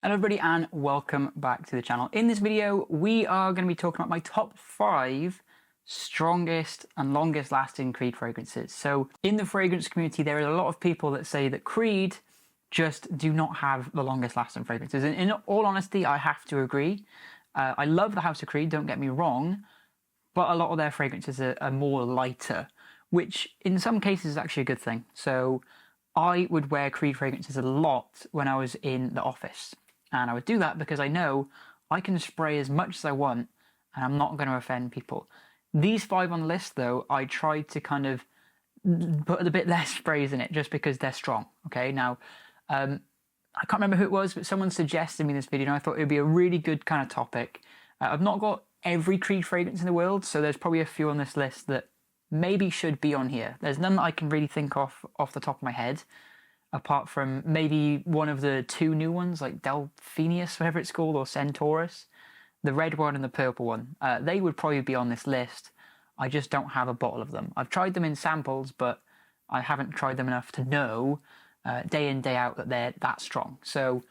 Hello everybody and welcome back to the channel. In this video we are going to be talking about my top 5 strongest and longest lasting Creed fragrances. So in the fragrance community there are a lot of people that say that Creed just do not have the longest lasting fragrances, and in all honesty I have to agree. I love the House of Creed, don't get me wrong, but a lot of their fragrances are more lighter, which in some cases is actually a good thing. So I would wear Creed fragrances a lot when I was in the office. And I would do that because I know I can spray as much as I want and I'm not going to offend people. These 5 on the list, though, I tried to kind of put a bit less sprays in it just because they're strong. Okay, now, I can't remember who it was, but someone suggested me this video and I thought it would be a really good kind of topic. I've not got every Creed fragrance in the world, so there's probably a few on this list that maybe should be on here. There's none that I can really think of off the top of my head, apart from maybe one of the 2 new ones, like Delphinius, whatever it's called, or Centaurus. The red one and the purple one. They would probably be on this list. I just don't have a bottle of them. I've tried them in samples, but I haven't tried them enough to know day in, day out that they're that strong. So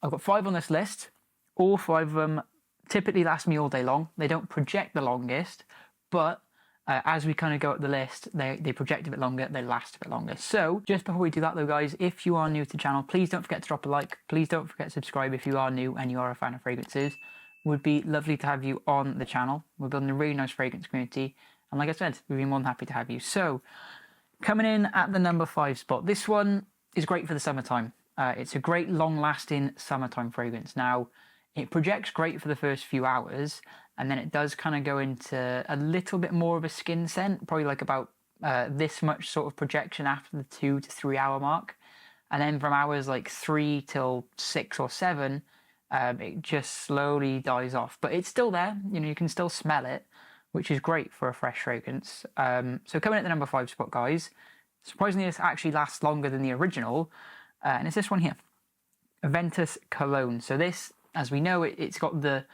I've got 5 on this list. All 5 of them typically last me all day long. They don't project the longest, but as we kind of go up the list, they project a bit longer, they last a bit longer. So just before we do that though, guys, if you are new to the channel, please don't forget to drop a like. Please don't forget to subscribe if you are new and you are a fan of fragrances. It would be lovely to have you on the channel. We're building a really nice fragrance community. And like I said, we'd be more than happy to have you. So coming in at the number 5 spot, this one is great for the summertime. It's a great long-lasting summertime fragrance. Now, it projects great for the first few hours, and then it does kind of go into a little bit more of a skin scent, probably like about this much sort of projection after the 2 to 3 hour mark. And then from hours like 3 till 6 or 7, it just slowly dies off. But it's still there, you know, you can still smell it, which is great for a fresh fragrance. So coming at the number 5 spot, guys, surprisingly this actually lasts longer than the original, and it's this one here, Aventus Cologne. So this, as we know, it's got the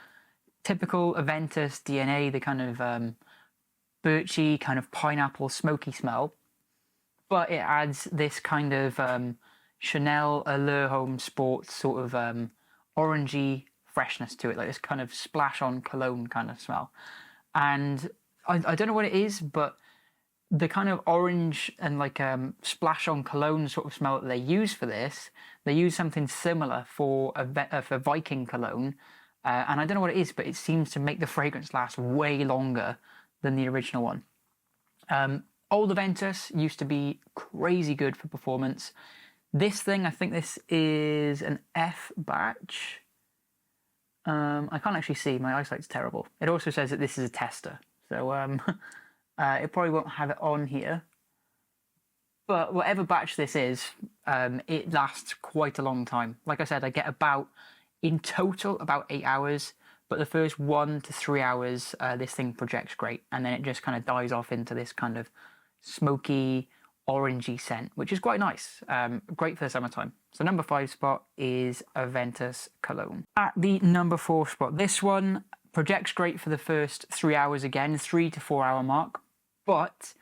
typical Aventus DNA, the kind of birchy, kind of pineapple, smoky smell, but it adds this kind of Chanel Allure Home Sports sort of orangey freshness to it, like this kind of splash on cologne kind of smell. And I don't know what it is, but the kind of orange and like splash on cologne sort of smell that they use for this, they use something similar for Viking cologne. And I don't know what it is, but it seems to make the fragrance last way longer than the original one. Old Aventus used to be crazy good for performance. This thing, I think this is an F batch. I can't actually see, my eyesight's terrible. It also says that this is a tester, so it probably won't have it on here. But whatever batch this is, it lasts quite a long time. Like I said, I get in total about 8 hours, but the first 1 to 3 hours this thing projects great, and then it just kind of dies off into this kind of smoky orangey scent, which is quite nice. Great for the summertime. So number 5 spot is Aventus Cologne. At the number 4 spot, this one projects great for the first 3 hours again, 3 to 4 hour mark, but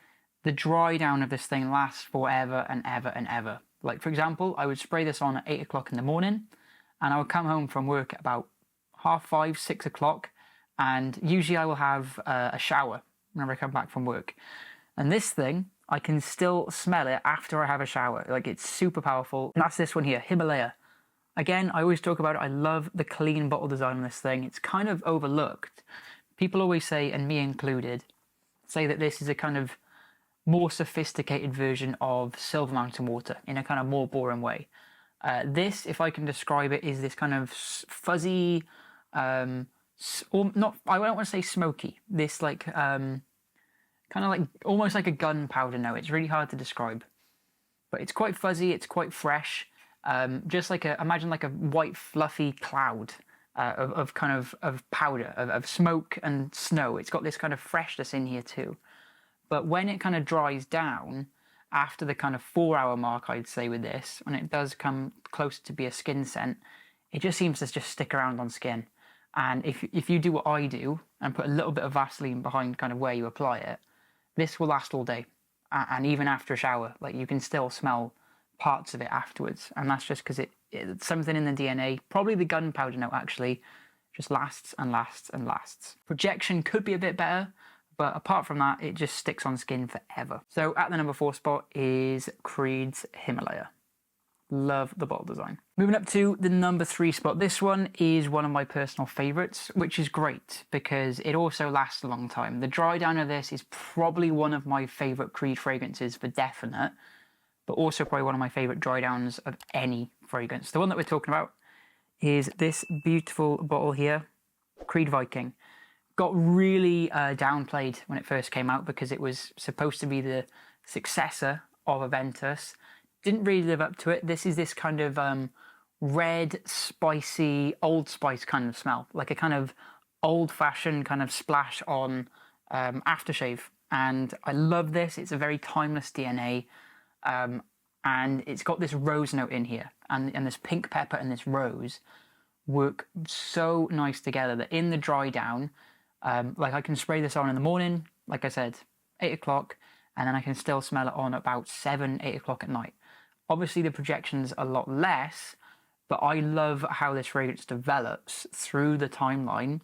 the dry down of this thing lasts forever and ever and ever. Like for example, I would spray this on at 8 o'clock in the morning, and I would come home from work at about 5:30, 6 o'clock, and usually I will have a shower whenever I come back from work. And this thing, I can still smell it after I have a shower. Like, it's super powerful. And that's this one here, Himalaya. Again, I always talk about it. I love the clean bottle design on this thing. It's kind of overlooked. People always say, and me included, say that this is a kind of more sophisticated version of Silver Mountain Water in a kind of more boring way. This, if I can describe it, is this kind of fuzzy, or not, I don't want to say smoky, this like, kind of like, almost like a gunpowder note. It's really hard to describe, but it's quite fuzzy, it's quite fresh, just like imagine like a white fluffy cloud of kind of powder, of smoke and snow. It's got this kind of freshness in here too. But when it kind of dries down, after the kind of 4 hour mark, I'd say with this, when it does come close to be a skin scent, it just seems to just stick around on skin. And if you do what I do and put a little bit of Vaseline behind kind of where you apply it, this will last all day. And even after a shower, like, you can still smell parts of it afterwards, and that's just because it's something in the DNA, probably the gunpowder note actually, just lasts and lasts and lasts. Projection could be a bit better, but apart from that, it just sticks on skin forever. So at the number 4 spot is Creed's Himalaya. Love the bottle design. Moving up to the number 3 spot. This one is one of my personal favorites, which is great because it also lasts a long time. The dry down of this is probably one of my favorite Creed fragrances for definite, but also probably one of my favorite dry downs of any fragrance. The one that we're talking about is this beautiful bottle here, Creed Viking. Got really downplayed when it first came out because it was supposed to be the successor of Aventus. Didn't really live up to it. This is this kind of red, spicy, Old Spice kind of smell, like a kind of old-fashioned kind of splash on aftershave. And I love this. It's a very timeless DNA. And it's got this rose note in here. And this pink pepper and this rose work so nice together that in the dry down, like I can spray this on in the morning, like I said, 8 o'clock, and then I can still smell it on about 7, 8 o'clock at night. Obviously the projection's a lot less, but I love how this fragrance develops through the timeline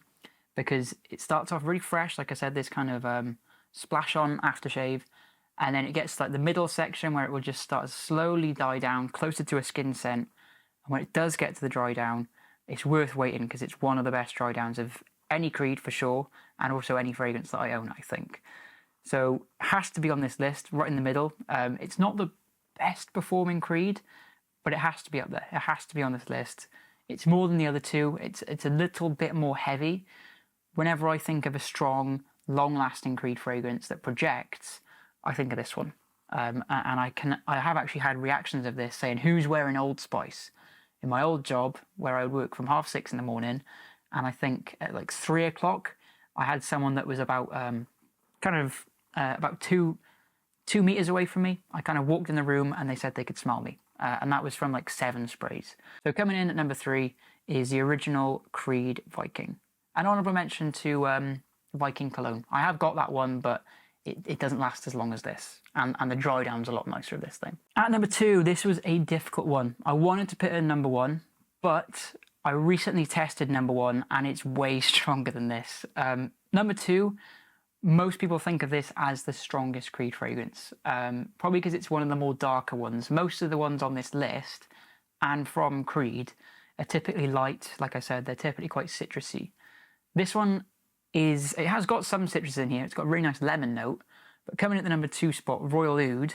because it starts off really fresh, like I said, this kind of splash on aftershave, and then it gets to like the middle section where it will just start to slowly die down closer to a skin scent. And when it does get to the dry down, it's worth waiting because it's one of the best dry downs of any Creed for sure, and also any fragrance that I own, I think. So has to be on this list, right in the middle. It's not the best performing Creed, but it has to be up there. It has to be on this list. It's more than the other two. It's a little bit more heavy. Whenever I think of a strong, long-lasting Creed fragrance that projects, I think of this one. And I have actually had reactions of this saying, who's wearing Old Spice? In my old job, where I would work from 6:30 in the morning, and I think at like 3 o'clock, I had someone that was about about two meters away from me. I kind of walked in the room and they said they could smell me. And that was from like 7 sprays. So coming in at number 3 is the original Creed Viking. An honourable mention to Viking Cologne. I have got that one, but it doesn't last as long as this. And the dry down's a lot nicer of this thing. At number 2, this was a difficult one. I wanted to put it in number 1, but I recently tested number 1 and it's way stronger than this. Number 2, most people think of this as the strongest Creed fragrance, probably because it's one of the more darker ones. Most of the ones on this list, and from Creed, are typically light. Like I said, they're typically quite citrusy. This one it has got some citrus in here. It's got a really nice lemon note, but coming at the number 2 spot, Royal Oud,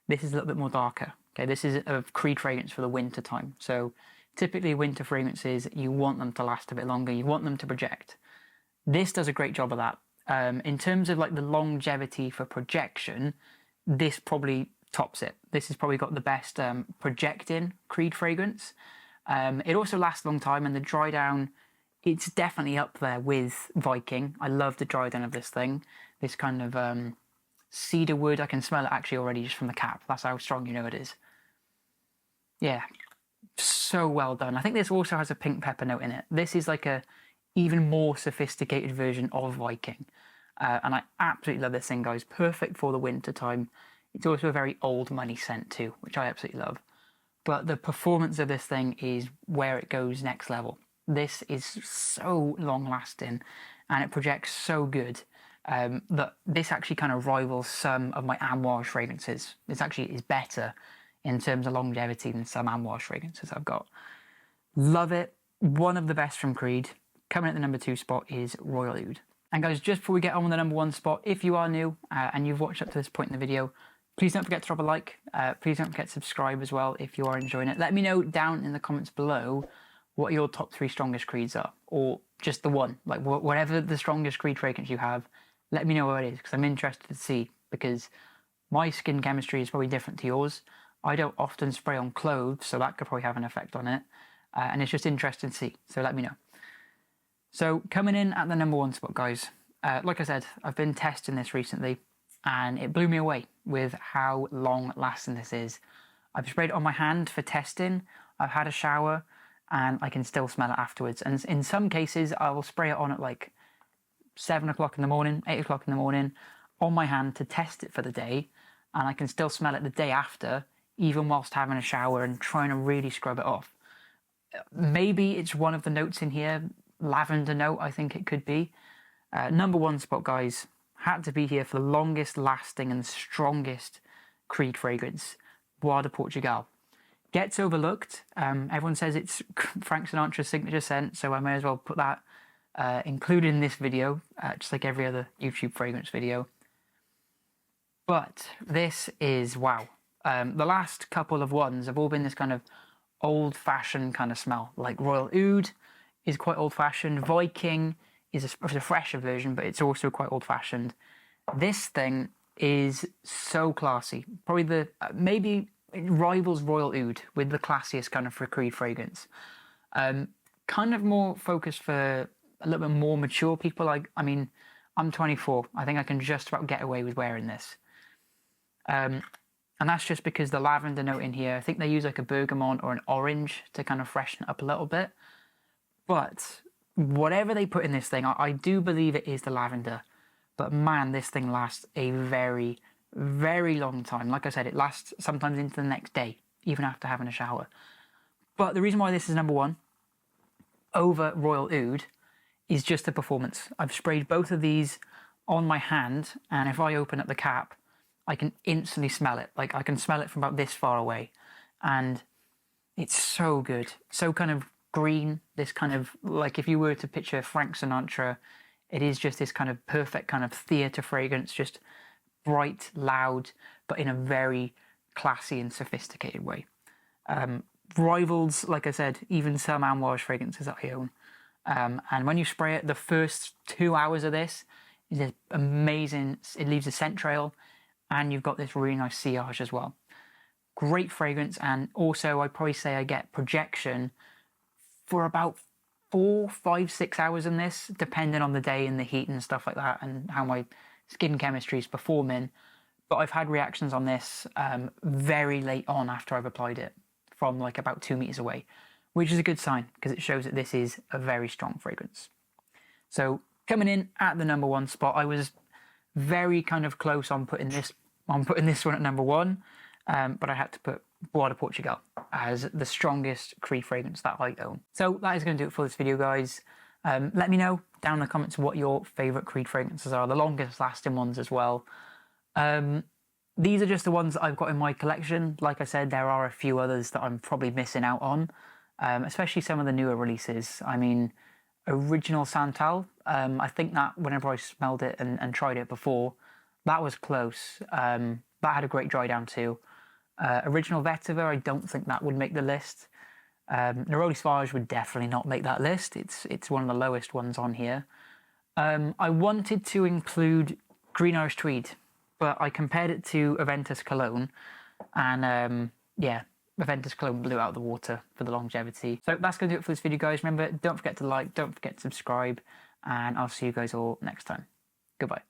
this is a little bit more darker. Okay, this is a Creed fragrance for the winter time. So typically winter fragrances, you want them to last a bit longer. You want them to project. This does a great job of that. In terms of like the longevity for projection, this probably tops it. This has probably got the best projecting Creed fragrance. It also lasts a long time, and the dry down, it's definitely up there with Viking. I love the dry down of this thing. This kind of cedar wood. I can smell it actually already just from the cap. That's how strong you know it is. Yeah, so well done. I think this also has a pink pepper note in it. This is like a even more sophisticated version of Viking. And I absolutely love this thing, guys. Perfect for the winter time. It's also a very old money scent too, which I absolutely love. But the performance of this thing is where it goes next level. This is so long lasting and it projects so good that this actually kind of rivals some of my Amouage fragrances. This actually is better in terms of longevity than some Amouage fragrances I've got. Love it. One of the best from Creed. Coming at the number 2 spot is Royal Oud. And guys, just before we get on with the number 1 spot, if you are new and you've watched up to this point in the video, please don't forget to drop a like. Please don't forget to subscribe as well if you are enjoying it. Let me know down in the comments below what your top 3 strongest Creeds are, or just the one, like whatever the strongest Creed fragrance you have. Let me know what it is, because I'm interested to see, because my skin chemistry is probably different to yours. I don't often spray on clothes, so that could probably have an effect on it. And it's just interesting to see, so let me know. So coming in at the number 1 spot, guys, like I said, I've been testing this recently and it blew me away with how long lasting this is. I've sprayed it on my hand for testing, I've had a shower, and I can still smell it afterwards. And in some cases, I will spray it on at like 7 o'clock in the morning, 8 o'clock in the morning, on my hand to test it for the day, and I can still smell it the day after, even whilst having a shower and trying to really scrub it off. Maybe it's one of the notes in here, lavender note, I think it could be. Number one spot, guys, had to be here for the longest lasting and strongest Creed fragrance, Bois de Portugal. Gets overlooked. Everyone says it's Frank Sinatra's signature scent, so I may as well put that included in this video, just like every other YouTube fragrance video. But this is wow. The last couple of ones have all been this kind of old-fashioned kind of smell. Like Royal Oud is quite old-fashioned. Viking is a fresher version, but it's also quite old-fashioned. This thing is so classy. Probably maybe it rivals Royal Oud with the classiest kind of for Creed fragrance. Kind of more focused for a little bit more mature people. I mean, I'm 24. I think I can just about get away with wearing this. And that's just because the lavender note in here, I think they use like a bergamot or an orange to kind of freshen it up a little bit. But whatever they put in this thing, I do believe it is the lavender. But man, this thing lasts a very, very long time. Like I said, it lasts sometimes into the next day, even after having a shower. But the reason why this is number one over Royal Oud is just the performance. I've sprayed both of these on my hand, and if I open up the cap, I can instantly smell it. Like, I can smell it from about this far away. And it's so good. So kind of green, this kind of, like if you were to picture Frank Sinatra, it is just this kind of perfect kind of theatre fragrance, just bright, loud, but in a very classy and sophisticated way. Rivals, like I said, even some Amouage fragrances that I own. And when you spray it, the first 2 hours of this is amazing. It leaves a scent trail, and you've got this really nice sillage as well. Great fragrance, and also I'd probably say I get projection for about 4, 5, 6 hours in this, depending on the day and the heat and stuff like that, and how my skin chemistry is performing. But I've had reactions on this very late on after I've applied it, from like about 2 meters away, which is a good sign because it shows that this is a very strong fragrance. So coming in at the number one spot, I was very kind of close on putting this one at number one, but I had to put Bois de Portugal as the strongest Creed fragrance that I own. So that is going to do it for this video, guys. Let me know down in the comments what your favourite Creed fragrances are, the longest lasting ones as well. These are just the ones that I've got in my collection. Like I said, there are a few others that I'm probably missing out on, especially some of the newer releases. I mean, Original Santal, I think that whenever I smelled it and tried it before, that was close. That had a great dry down too. Original Vetiver, I don't think that would make the list. Neroli Sauvage would definitely not make that list. It's one of the lowest ones on here. I wanted to include Green Irish Tweed, but I compared it to Aventus Cologne, and yeah, Aventus Cologne blew out the water for the longevity. So that's going to do it for this video, guys. Remember, don't forget to like, don't forget to subscribe, and I'll see you guys all next time. Goodbye.